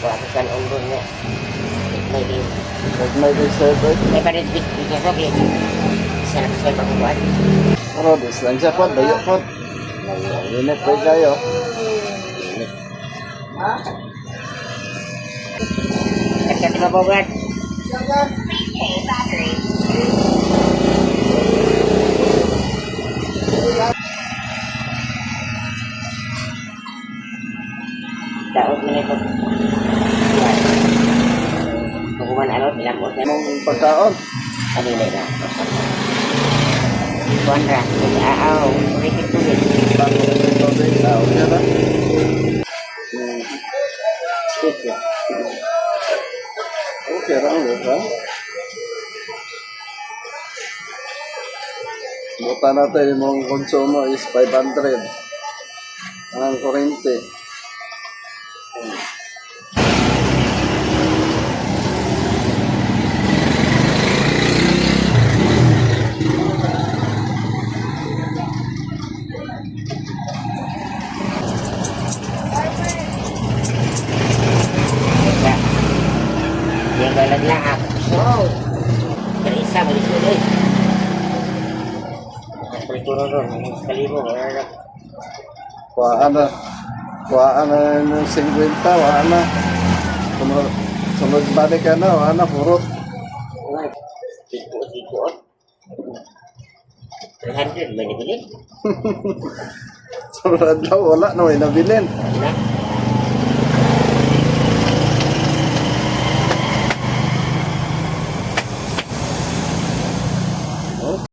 Bukan undurnya. Maybe. May server. May parit bisa sabi. Saya pagbuhat. Pero distansya po, dayo po. Init po kayo. Kat mabuhat. Daot menipot. Hukuman ano, pinapot na. Anong pagkaon? Ano yun na? Kuandra, aaw, ulitin tuloy. Bago ng tubig. Okay na. Okay lang, ha? Buta natin yung konsumo is 500. Ang kurente. Yang galag lahap. So, terisa balik tuloy. Pagturun sekali mo, wala na. Kuhaan na yung 50, wala na. Sunod balik ka na, wala na, purot. Ikot. 300 may nabili. Sunod daw, wala na, may nabilin. Wala.